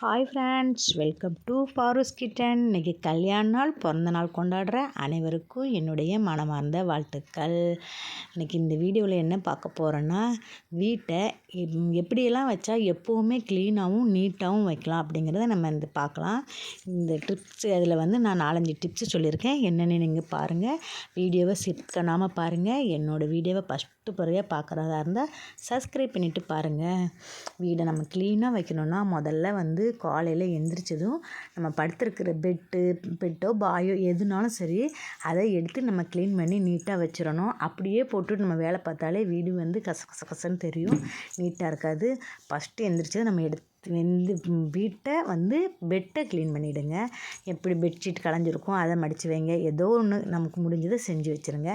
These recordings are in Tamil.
Hi friends, welcome to Faroos kitchen. இன்றைக்கி கல்யாண நாள், பிறந்த நாள் கொண்டாடுற அனைவருக்கும் என்னுடைய மனமார்ந்த வாழ்த்துக்கள். இன்றைக்கி இந்த வீடியோவில் என்ன பார்க்க போகிறோன்னா, வீட்டை எப்படியெல்லாம் வச்சா எப்போவுமே க்ளீனாகவும் நீட்டாகவும் வைக்கலாம் அப்படிங்கிறத நம்ம பார்க்கலாம். இந்த டிப்ஸ் அதில் நான் 4-5 டிப்ஸ் சொல்லியிருக்கேன். என்னென்னு நீங்கள் பாருங்கள். வீடியோவை ஸ்கிப் பண்ணாமல் பாருங்கள். என்னோடய வீடியோவை ஃபஸ்ட்டு பிறகு பார்க்குறதா இருந்தால் சப்ஸ்கிரைப் பண்ணிவிட்டு பாருங்கள். வீடை நம்ம க்ளீனாக வைக்கணுன்னா முதல்ல காலையில் எந்திரிச்சதும் நம்ம படுத்திருக்கிற பெட்டோ பாயோ எதுனாலும் சரி, அதை எடுத்து நம்ம க்ளீன் பண்ணி நீட்டாக வச்சிடணும். அப்படியே போட்டு நம்ம வேலை பார்த்தாலே வீடு கசன்னு தெரியும், நீட்டாக இருக்காது. ஃபஸ்ட்டு எந்திரிச்சது நம்ம வீட்டை பெட்டை க்ளீன் பண்ணிவிடுங்க. எப்படி பெட்ஷீட் கலைஞ்சிருக்கும் அதை மடித்து வைங்க. ஏதோ ஒன்று நமக்கு முடிஞ்சதை செஞ்சு வச்சுருங்க.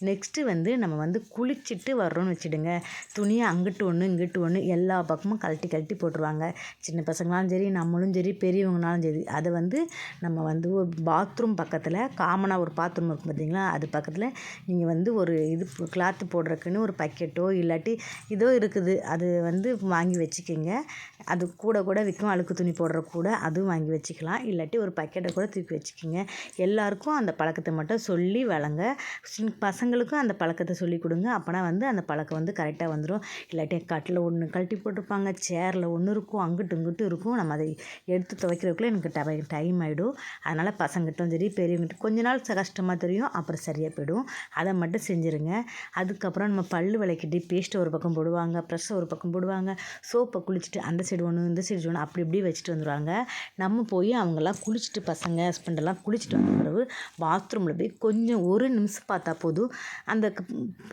நெக்ஸ்ட்டு நம்ம குளிச்சுட்டு வர்றோன்னு வச்சுடுங்க. துணியை அங்கிட்டு ஒன்று இங்கிட்டு ஒன்று எல்லா பக்கமும் கழட்டி போட்டுருவாங்க. சின்ன பசங்களாலும் சரி, நம்மளும் சரி, பெரியவங்கனாலும் சரி. அதை நம்ம ஒரு பாத்ரூம் பக்கத்தில் காமனாக ஒரு பாத்ரூம் இருக்கும் பார்த்தீங்களா, அது பக்கத்தில் நீங்கள் ஒரு கிளாத்து போடுறதுக்குன்னு ஒரு பக்கெட்டோ இல்லாட்டி இதோ இருக்குது, அது வாங்கி வச்சுக்கோங்க. அது கூட விற்கும், அழுக்கு துணி போடுற கூட, அதுவும் வாங்கி வச்சுக்கலாம். இல்லாட்டி ஒரு பக்கெட்டை கூட தூக்கி வச்சுக்கோங்க. எல்லாருக்கும் அந்த பழக்கத்தை மட்டும் சொல்லி வளங்க. பசங்களுக்கும் அந்த பழக்கத்தை சொல்லி கொடுங்க. அப்போனா அந்த பழக்கம் கரெக்டாக வந்துடும். இல்லாட்டி கட்டில் ஒன்று கழட்டி போட்டிருப்பாங்க, சேரில் ஒன்று இருக்கும், அங்கிட்டு இங்கிட்டு இருக்கும். நம்ம அதை எடுத்து துவைக்கிறதுக்குள்ளே எனக்கு டைம் ஆகிடும். அதனால் பசங்கிட்டும் சரி, பெரியவங்கிட்ட கொஞ்ச நாள் கஷ்டமாக தெரியும், அப்புறம் சரியாக போயிடும். அதை மட்டும் செஞ்சுருங்க. அதுக்கப்புறம் நம்ம பல் விளக்கிட்டு பேஸ்ட்டை ஒரு பக்கம் போடுவாங்க, ப்ரெஷ்ஷை ஒரு பக்கம் போடுவாங்க, சோப்பை குளிச்சுட்டு அந்த சைடு ஒன்று இந்த சைடு ஒன்று அப்படி இப்படி வச்சுட்டு வந்துடுவாங்க. நம்ம போய் அவங்கெல்லாம் குளிச்சுட்டு, பசங்க ஹஸ்பண்டெல்லாம் குளிச்சுட்டு வந்த பிறகு பாத்ரூமில் போய் கொஞ்சம் ஒரு நிமிஷம் பார்த்தா போதும், அந்த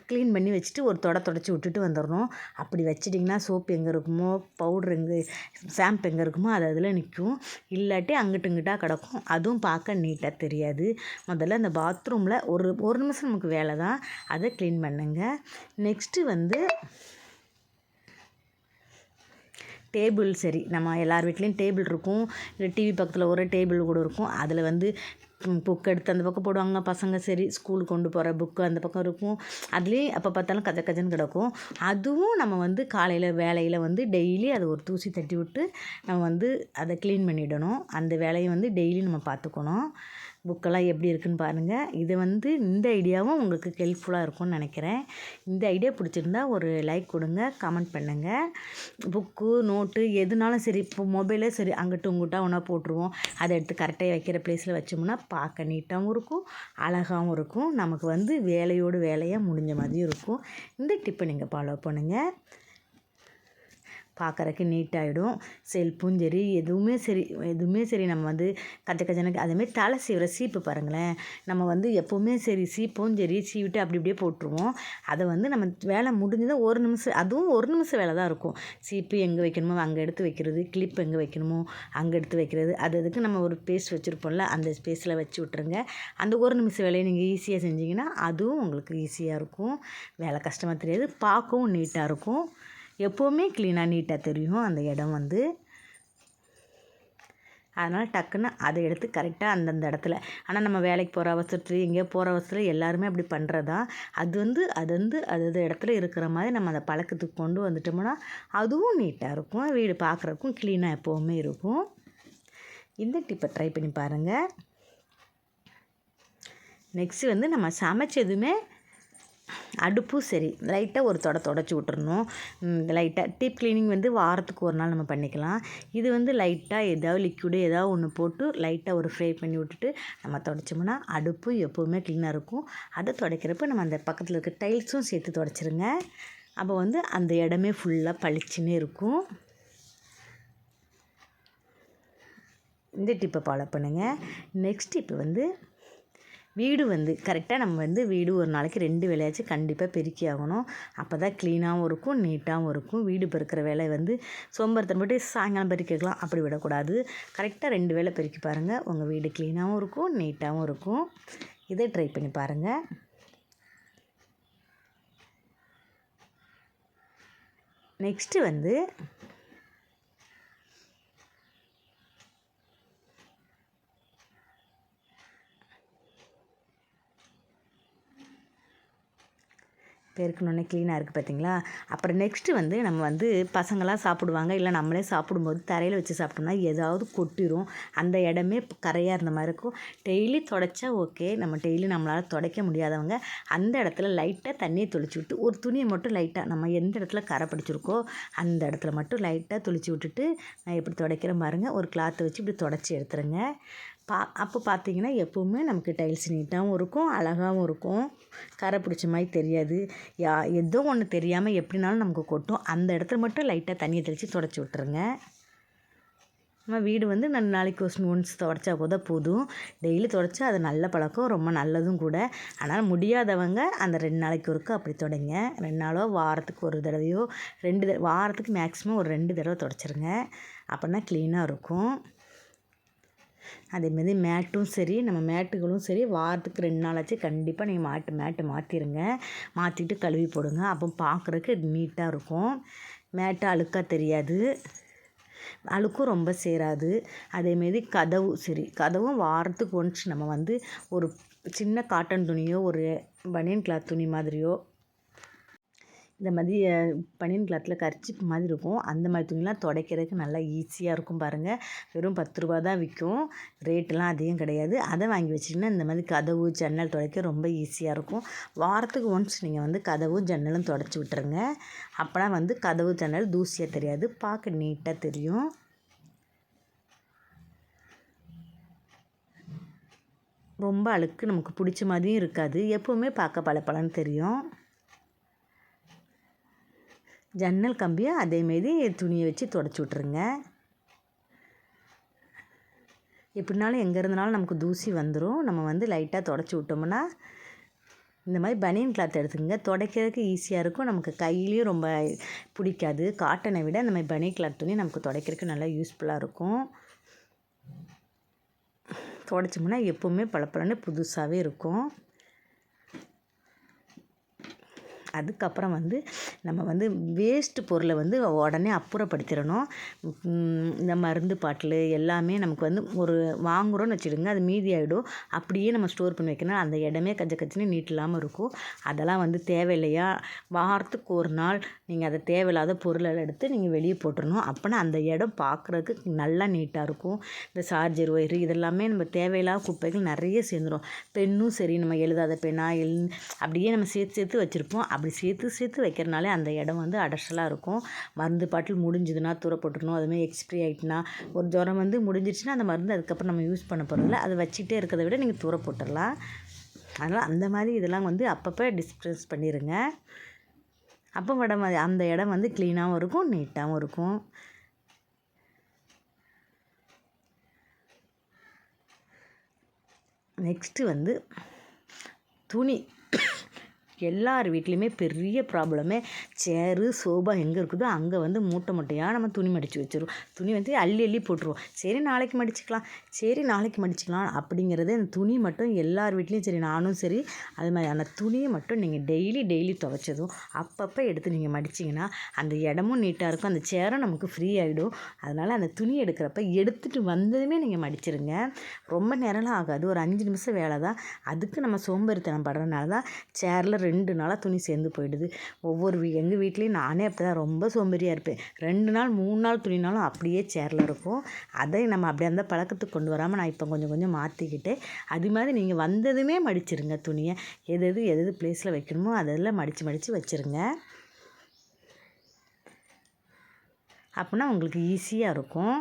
க்ளீன் பண்ணி வச்சுட்டு ஒரு தொடச்சி விட்டுட்டு வந்துடணும். அப்படி வச்சிட்டிங்கன்னா சோப்பு எங்கே இருக்குமோ, பவுட்ரு ஷாம்பு எங்கே இருக்குமோ அது அதில் நிற்கும். இல்லாட்டி அங்கிட்டு இங்கிட்டாக கிடக்கும். அதுவும் பார்க்க நீட்டாக தெரியாது. முதல்ல அந்த பாத்ரூமில் ஒரு நிமிஷம் நமக்கு வேலை தான், அதை க்ளீன் பண்ணுங்க. நெக்ஸ்ட்டு டேபிள் சரி, நம்ம எல்லார் வீட்லேயும் டேபிள் இருக்கும். இல்லை டிவி பக்கத்தில் ஒரு டேபிள் கூட இருக்கும். அதில் புக் எடுத்து அந்த பக்கம் போடுவாங்க பசங்க. சரி, ஸ்கூலுக்கு கொண்டு போகிற புக்கு அந்த பக்கம் இருக்கும். அதுலேயும் எப்போ பார்த்தாலும் கஜன்னு கிடக்கும். அதுவும் நம்ம காலையில் வேலையில் டெய்லி அதை ஒரு தூசி தட்டி விட்டு நம்ம அதை க்ளீன் பண்ணிடணும். அந்த வேலையை டெய்லி நம்ம பார்த்துக்கணும். புக்கெல்லாம் எப்படி இருக்குதுன்னு பாருங்கள். இது இந்த ஐடியாவும் உங்களுக்கு ஹெல்ப்ஃபுல்லாக இருக்கும்னு நினைக்கிறேன். இந்த ஐடியா பிடிச்சிருந்தா ஒரு லைக் கொடுங்க, கமெண்ட் பண்ணுங்கள். புக்கு நோட்டு எதுனாலும் சரி, இப்போ மொபைலே சரி, அங்கிட்டு இங்கிட்டா ஒன்றா போட்டுருவோம். அதை எடுத்து கரெக்டாக வைக்கிற ப்ளேஸில் வச்சோம்னா பார்க்க நீட்டாகவும் இருக்கும், அழகாகவும் இருக்கும். நமக்கு வேலையோடு வேலையாக முடிஞ்ச மாதிரியும் இருக்கும். இந்த டிப்பை நீங்கள் ஃபாலோ பண்ணுங்கள். பார்க்குறக்கு நீட்டாகிடும். செல்ஃபும் சரி, எதுவுமே சரி நம்ம கஜனுக்கு அதேமாதிரி தலை சீவுற சீப்பு பாருங்களேன். நம்ம எப்போவுமே சரி சீப்பும் சரி சீவிட்டு அப்படி இப்படியே போட்டுருவோம். அதை நம்ம வேலை முடிஞ்சதாக ஒரு நிமிஷம், அதுவும் ஒரு நிமிஷம் வேலை தான் இருக்கும். சீப்பு எங்கே வைக்கணுமோ அங்கே எடுத்து வைக்கிறது, கிளிப் எங்கே வைக்கணுமோ அங்கே எடுத்து வைக்கிறது. அதுக்கு நம்ம ஒரு பேஸ்ட் வச்சுருப்போம்ல, அந்த ஸ்பேஸில் வச்சு விட்ருங்க. அந்த ஒரு நிமிஷம் வேலையை நீங்கள் ஈஸியாக செஞ்சிங்கன்னா அதுவும் உங்களுக்கு ஈஸியாக இருக்கும். வேலை கஷ்டமாக தெரியாது, பார்க்கவும் நீட்டாக இருக்கும். எப்போவுமே க்ளீனாக நீட்டாக தெரியும் அந்த இடம். அதனால் டக்குன்னு அதை எடுத்து கரெக்டாக அந்தந்த இடத்துல, ஆனால் நம்ம வேலைக்கு போகிற அவசரத்துலேயும் எங்கேயோ போகிற அவசரத்தில் எல்லாருமே அப்படி பண்ணுறதா. அது இடத்துல இருக்கிற மாதிரி நம்ம அந்த பழக்கத்துக்கு கொண்டு வந்துட்டோம்னா அதுவும் நீட்டாக இருக்கும். வீடு பார்க்குறக்கும் க்ளீனாக எப்போவுமே இருக்கும். இந்த டிப்பை ட்ரை பண்ணி பாருங்கள். நெக்ஸ்ட்டு நம்ம சமைச்சதுமே அடுப்பும் சரி லைட்டாக ஒரு தொடச்சி விட்டுறணும். லைட்டாக டீப் க்ளீனிங் வாரத்துக்கு ஒரு நாள் நம்ம பண்ணிக்கலாம். இது லைட்டாக ஏதாவது லிக்விடு ஏதாவது ஒன்று போட்டு லைட்டாக ஒரு ஃப்ரை பண்ணி விட்டுட்டு நம்ம துடைச்சோம்னா அடுப்பு எப்போவுமே க்ளீனாக இருக்கும். அதை துடைக்கிறப்ப நம்ம அந்த பக்கத்தில் இருக்க டைல்ஸும் சேர்த்து துடைச்சிருங்க. அப்போ அந்த இடமே ஃபுல்லாக பளிச்சுன்னு இருக்கும். இந்த டிப்பை ஃபாலோ பண்ணுங்கள். நெக்ஸ்ட் டிப்பு வீடு கரெக்டாக நம்ம வீடு ஒரு நாளைக்கு 2 வேலையாச்சும் கண்டிப்பாக பெருக்கி ஆகணும். அப்போ தான் க்ளீனாகவும் இருக்கும், நீட்டாகவும் இருக்கும். வீடு பெருக்கிற வேலை சோம்பேறித்தனம் போட்டு சாயங்காலம் பெருக்கிக்கலாம், அப்படி விடக்கூடாது. கரெக்டாக 2 வேலை பெருக்கி பாருங்கள். உங்கள் வீடு க்ளீனாகவும் இருக்கும், நீட்டாகவும் இருக்கும். இதை ட்ரை பண்ணி பாருங்கள். நெக்ஸ்ட்டு பெருக்கணுன்னே க்ளீனாக இருக்குது பார்த்தீங்களா. அப்புறம் நெக்ஸ்ட்டு வந்து நம்ம வந்து பசங்களாம் சாப்பிடுவாங்க, இல்லை நம்மளே சாப்பிடும்போது தரையில் வச்சு சாப்பிட்டோம்னா ஏதாவது கொட்டிடும். அந்த இடமே கரையாக இருந்த மாதிரி இருக்கும். டெய்லி துடைச்சா ஓகே. நம்ம டெய்லி நம்மளால் துடைக்க முடியாதவங்க அந்த இடத்துல லைட்டாக தண்ணியை தெளிச்சு விட்டு ஒரு துணியை மட்டும் லைட்டாக நம்ம எந்த இடத்துல கரை பிடிச்சிருக்கோ அந்த இடத்துல மட்டும் லைட்டாக தெளிச்சு விட்டுட்டு நான் எப்படி துடைக்கிறேன் பாருங்கள். ஒரு கிளாத்தை வச்சு இப்படி துடைச்சி எடுத்துருங்க. அப்போ பார்த்தீங்கன்னா எப்போவுமே நமக்கு டைல்ஸ் நீட்டாகவும் இருக்கும், அழகாகவும் இருக்கும், கரை பிடிச்ச மாதிரி தெரியாது. ஏதோ ஒன்று தெரியாமல் எப்படினாலும் நமக்கு கொட்டும். அந்த இடத்துல மட்டும் லைட்டாக தண்ணியை தெளித்து துடைச்சி விட்டுருங்க. நம்ம வீடு வந்து 2 நாளைக்கு ஒன்ஸ் துடைச்சா கூட போதும். டெய்லி துடைச்சா அது நல்ல பழக்கம், ரொம்ப நல்லதும் கூட. ஆனால் முடியாதவங்க அந்த 2 நாளைக்கு ஒருக்க அப்படி துடைங்க. 2 நாளோ வாரத்துக்கு ஒரு தடவையோ 2 வாரத்துக்கு மேக்ஸிமம் ஒரு 2 தடவை துடைச்சிருங்க. அப்படின்னா க்ளீனாக இருக்கும். அதேமாரி மேட்டும் சரி, நம்ம மேட்டுகளும் சரி வாரத்துக்கு 2 நாளாச்சு கண்டிப்பாக நீங்கள் மேட்டு மாற்றிடுங்க. மாற்றிட்டு கழுவி போடுங்க. அப்போ பார்க்குறதுக்கு நீட்டாக இருக்கும். மேட்டு அழுக்காக தெரியாது, அழுக்கும் ரொம்ப சேராது. அதேமாரி கதவும் சரி, கதவும் வாரத்துக்கு ஒன்ஸ் நம்ம வந்து ஒரு சின்ன காட்டன் துணியோ ஒரு பனியன் கிளாத் துணி மாதிரியோ இந்த மாதிரி பனியன் கிளாத்தில் கர்ச்சீப் மாதிரி இருக்கும், அந்த மாதிரி துணிலாம் துடைக்கிறதுக்கு நல்லா ஈஸியாக இருக்கும் பாருங்கள். வெறும் 10 ரூபா தான் விற்கும், ரேட்டெல்லாம் அதிகம் கிடையாது. அதை வாங்கி வச்சிங்கன்னா இந்த மாதிரி கதவு ஜன்னல் துடைக்க ரொம்ப ஈஸியாக இருக்கும். வாரத்துக்கு ஒன்ஸ் நீங்கள் வந்து கதவும் ஜன்னலும் துடைச்சி விட்டுருங்க. அப்போனா வந்து கதவு ஜன்னல் தூசியாக தெரியாது, பார்க்க நீட்டாக தெரியும். ரொம்ப அழுக்கு நமக்கு பிடிச்ச மாதிரியும் இருக்காது, எப்போவுமே பார்க்க பளபளன்னு தெரியும். ஜன்னல் கம்பியை அதேமாரி துணியை வச்சு துடைச்சி விட்ருங்க. எப்படினாலும் எங்கே இருந்தனாலும் நமக்கு தூசி வந்துடும். நம்ம வந்து லைட்டாக துடைச்சி விட்டோம்னா இந்த மாதிரி பனியன் கிளாத் எடுத்துக்கங்க, துடைக்கிறதுக்கு ஈஸியாக இருக்கும். நமக்கு கையிலையும் ரொம்ப பிடிக்காது. காட்டனை விட இந்த மாதிரி பனியன் கிளாத் துணி நமக்கு துடைக்கிறதுக்கு நல்லா யூஸ்ஃபுல்லாக இருக்கும். துடைச்சோம்னா எப்போவுமே பளபளன்னு புதுசாகவே இருக்கும். அதுக்கப்புறம் வந்து நம்ம வந்து வேஸ்ட்டு பொருளை வந்து உடனே அப்புறப்படுத்திடணும். இந்த மருந்து பாட்டில் எல்லாமே நமக்கு வந்து ஒரு வாங்குகிறோன்னு வச்சுடுங்க, அது மீதி ஆகிடும். அப்படியே நம்ம ஸ்டோர் பண்ணி வைக்கணும், அந்த இடமே கச்சன்னு நீட் இல்லாமல் இருக்கும். அதெல்லாம் வந்து தேவையில்லையா, வாரத்துக்கு ஒரு நாள் நீங்கள் அதை தேவையில்லாத பொருளை எடுத்து நீங்கள் வெளியே போட்டுடணும். அப்போனா அந்த இடம் பார்க்குறதுக்கு நல்லா நீட்டாக இருக்கும். இந்த சார்ஜர் ஒயரு இதெல்லாமே நம்ம தேவையில்லாத குப்பைகள் நிறைய சேர்ந்துடும். பென்னும் சரி, நம்ம எழுதாத பென்னா அப்படியே நம்ம சேர்த்து வச்சுருப்போம். அப்படி சேர்த்து வைக்கிறனாலே அந்த இடம் வந்து அடர்சலாக இருக்கும். மருந்து பாட்டில் முடிஞ்சுதுன்னா தூர போட்டுடணும். அதுமாதிரி எக்ஸ்பிரி ஆகிட்டுனா ஒரு ஜுரம் வந்து முடிஞ்சிடுச்சுன்னா அந்த மருந்து அதுக்கப்புறம் நம்ம யூஸ் பண்ண போகிறதில்ல, அதை வச்சுட்டே இருக்கிறத விட நீங்கள் தூர போட்டுடலாம். அதனால் அந்த மாதிரி இதெல்லாம் வந்து அப்பப்போ டிஸ்போஸ் பண்ணிடுங்க. அப்போ அந்த இடம் வந்து க்ளீனாகவும் இருக்கும், நீட்டாகவும் இருக்கும். நெக்ஸ்ட்டு வந்து துணி. எல்லார் வீட்லேயுமே பெரிய ப்ராப்ளமே சேரு சோபா எங்கே இருக்குதோ அங்கே வந்து மூட்டையாக நம்ம துணி மடித்து வச்சுருவோம். துணி வந்து அள்ளி போட்டுருவோம். சரி நாளைக்கு மடிச்சுக்கலாம் அப்படிங்கிறது. அந்த துணி மட்டும் எல்லார் வீட்லேயும் சரி, நானும் சரி அது மாதிரி அந்த துணியை மட்டும் நீங்கள் டெய்லி துவைச்சதும் அப்பப்போ எடுத்து நீங்கள் மடிச்சிங்கன்னா அந்த இடமும் நீட்டாக இருக்கும், அந்த சேரும் நமக்கு ஃப்ரீ ஆகிடும். அதனால் அந்த துணி எடுக்கிறப்ப எடுத்துகிட்டு வந்ததுமே நீங்கள் மடிச்சிருங்க. ரொம்ப நேரம்லாம் ஆகாது, ஒரு 5 நிமிஷம் வேலை தான். அதுக்கு நம்ம சோம்பேறித்தனம் படுறதுனால தான் சேரில் 2 நாளாக துணி சேர்ந்து போயிடுது. எங்கள் வீட்லேயும் நானே அப்படி தான் ரொம்ப சோம்பேறியாக இருப்பேன். 2 நாள் 3 நாள் துணினாலும் அப்படியே சேரில் இருக்கும். அதை நம்ம அப்படியே அந்த பழக்கத்துக்கு கொண்டு வராமல் நான் இப்போ கொஞ்சம் மாற்றிக்கிட்டேன். அது மாதிரி நீங்கள் வந்ததுமே மடிச்சிருங்க துணியை. எது பிளேஸில் வைக்கணுமோ அதெல்லாம் மடித்து வச்சுருங்க. அப்படின்னா உங்களுக்கு ஈஸியாக இருக்கும்.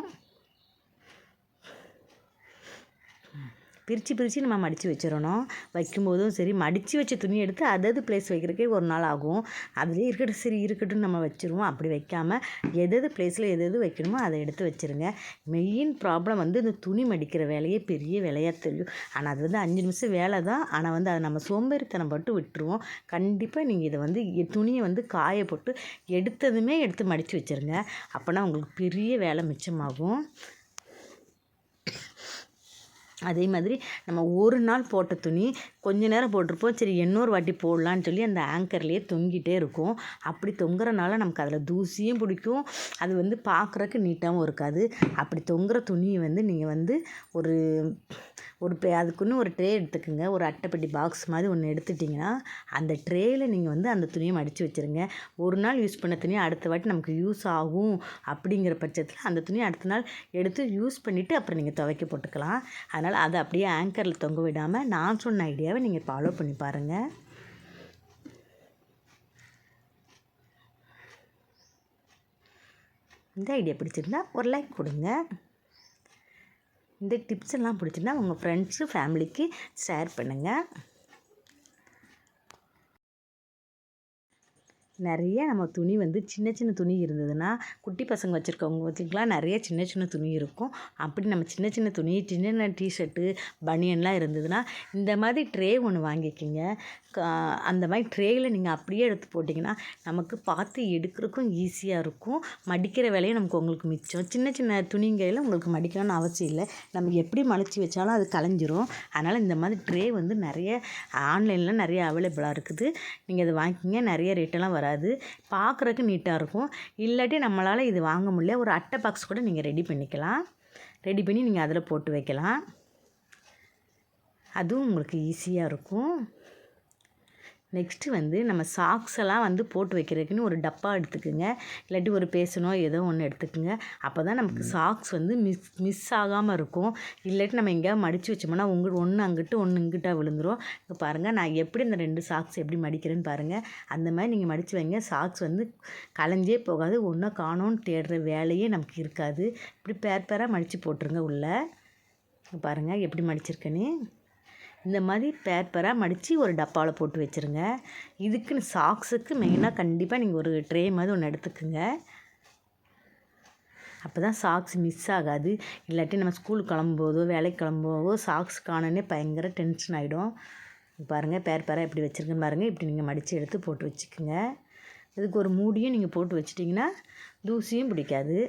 பிரித்து நம்ம மடித்து வச்சிடணும். வைக்கும்போதும் சரி, மடித்து வச்ச துணி எடுத்து அதது பிளேஸ் வைக்கிறதுக்கே ஒரு நாள் ஆகும். அதுலேயே இருக்கட்டும் நம்ம வச்சுருவோம். அப்படி வைக்காமல் எது பிளேஸில் எது வைக்கணுமோ அதை எடுத்து வச்சுருங்க. மெயின் ப்ராப்ளம் வந்து இந்த துணி மடிக்கிற வேலையே பெரிய வேலையாக தெரியும். ஆனால் அது வந்து 5 நிமிஷம் வேலை தான். ஆனால் வந்து அதை நம்ம சோம்பேறித்தனம் பட்டு விட்டுருவோம். கண்டிப்பாக நீங்கள் இதை வந்து துணியை வந்து காய போட்டு எடுத்ததுமே எடுத்து மடித்து வச்சுருங்க. அப்போனா உங்களுக்கு பெரிய வேலை மிச்சமாகும். அதே மாதிரி நம்ம ஒரு நாள் போட்ட துணி கொஞ்ச நேரம் போட்டிருப்போம், சரி இன்னொரு வாட்டி போடலான்னு சொல்லி அந்த ஆங்கர்லேயே தொங்கிட்டே இருக்கும். அப்படி தொங்குறனால நமக்கு அதில் தூசியும் பிடிக்கும், அது பார்க்குறக்கு நீட்டாகவும் இருக்காது. அப்படி தொங்குற துணியை நீங்கள் ஒரு ஒரு அதுக்குன்னு ஒரு ட்ரே எடுத்துக்கோங்க. ஒரு அட்டைப்பெட்டி பாக்ஸ் மாதிரி ஒன்று எடுத்துட்டிங்கன்னா அந்த ட்ரேயில் நீங்கள் அந்த துணியை மடித்து வச்சுருங்க. ஒரு நாள் யூஸ் பண்ண துணியை அடுத்த வாட்டி நமக்கு யூஸ் ஆகும் அப்படிங்கிற பட்சத்தில் அந்த துணியை அடுத்த நாள் எடுத்து யூஸ் பண்ணிவிட்டு அப்புறம் நீங்கள் துவைக்க போட்டுக்கலாம். அதனால் அதை அப்படியே ஆங்கரில் தொங்க விடாமல் நான் சொன்ன ஐடியாவை நீங்கள் ஃபாலோ பண்ணி பாருங்கள். இந்த ஐடியா பிடிச்சிருந்தா ஒரு லைக் கொடுங்க. இந்த டிப்ஸ் எல்லாம் பிடிச்சிருந்தா உங்கள் ஃப்ரெண்ட்ஸு ஃபேமிலிக்கு ஷேர் பண்ணுங்கள். நிறைய நம்ம துணி சின்ன சின்ன துணி இருந்ததுன்னா குட்டி பசங்க வச்சுருக்கவங்க வச்சுக்கலாம், நிறைய சின்ன சின்ன துணி இருக்கும். அப்படி நம்ம சின்ன சின்ன துணி சின்ன சின்ன டிஷர்ட்டு பனியன்லாம் இருந்ததுன்னா இந்த மாதிரி ட்ரே ஒன்று வாங்கிக்கிங்க. அந்த மாதிரி ட்ரேயில் நீங்கள் அப்படியே எடுத்து போட்டிங்கன்னா நமக்கு பார்த்து எடுக்கிறதுக்கும் ஈஸியாக இருக்கும், மடிக்கிற வேலையும் உங்களுக்கு மிச்சம். சின்ன சின்ன துணிங்கையில் உங்களுக்கு மடிக்கணும்னு அவசியம் இல்லை, நம்ம எப்படி மடித்து வச்சாலும் அது கலைஞ்சிரும். அதனால் இந்த மாதிரி ட்ரே நிறைய ஆன்லைனில் நிறைய அவைலபிளாக இருக்குது. நீங்கள் அதை வாங்கிக்கிங்க, நிறைய ரேட்டெல்லாம் வராது, பார்க்குறக்கு நீட்டாக இருக்கும். இல்லாட்டி நம்மளால் இது வாங்க முடியல, ஒரு அட்டை பாக்ஸ் கூட நீங்கள் ரெடி பண்ணிக்கலாம். ரெடி பண்ணி நீங்கள் அதில் போட்டு வைக்கலாம், அதுவும் உங்களுக்கு ஈஸியாக இருக்கும். நெக்ஸ்ட்டு நம்ம சாக்ஸ் எல்லாம் போட்டு வைக்கிறதுக்குன்னு ஒரு டப்பா எடுத்துக்குங்க, இல்லாட்டி ஒரு பேசனோ ஏதோ ஒன்று எடுத்துக்குங்க. அப்போ தான் நமக்கு சாக்ஸ் மிஸ் ஆகாமல் இருக்கும். இல்லாட்டி நம்ம எங்கேயாவது மடித்து வச்சோம்னா ஒன்று அங்கிட்டு ஒன்று இங்கிட்ட விழுந்துடும். இப்போ பாருங்கள் நான் எப்படி இந்த 2 சாக்ஸ் எப்படி மடிக்கிறேன்னு பாருங்கள். அந்த மாதிரி நீங்கள் மடித்து வைங்க, சாக்ஸ் கலைஞ்சே போகாது, ஒன்றை காணோன்னு தேடுற வேலையே நமக்கு இருக்காது. இப்படி பேராக மடித்து போட்டுருங்க உள்ளே. பாருங்கள் எப்படி மடிச்சிருக்கேன்னு. இந்த மாதிரி பேராக மடித்து ஒரு டப்பாவில் போட்டு வச்சுருங்க. இதுக்குன்னு சாக்ஸுக்கு மெயினாக கண்டிப்பாக நீங்கள் ஒரு ட்ரே மாதிரி ஒன்று எடுத்துக்குங்க. அப்போ தான் சாக்ஸ் மிஸ் ஆகாது. இல்லாட்டி நம்ம ஸ்கூலுக்கு கிளம்பும்போதோ வேலைக்கு கிளம்பும்போதோ சாக்ஸ் காணோன்னே பயங்கர டென்ஷன் ஆகிடும். பாருங்கள் பேராக எப்படி வச்சுருக்குன்னு பாருங்கள். இப்படி நீங்கள் மடித்து எடுத்து போட்டு வச்சுக்கோங்க. இதுக்கு ஒரு மூடியும் நீங்கள் போட்டு வச்சிட்டிங்கன்னா தூசியும் பிடிக்காது.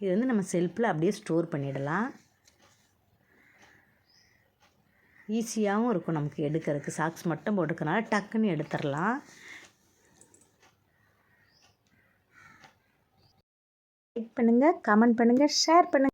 இது நம்ம செல்ஃபில் அப்படியே ஸ்டோர் பண்ணிடலாம். ஈஸியாகவும் இருக்கும் நமக்கு எடுக்கிறதுக்கு. சாக்ஸ் மட்டும் போட்டுக்கனால டக்குன்னு எடுத்துடலாம். லைக் பண்ணுங்கள், கமெண்ட் பண்ணுங்கள், ஷேர் பண்ணுங்கள்.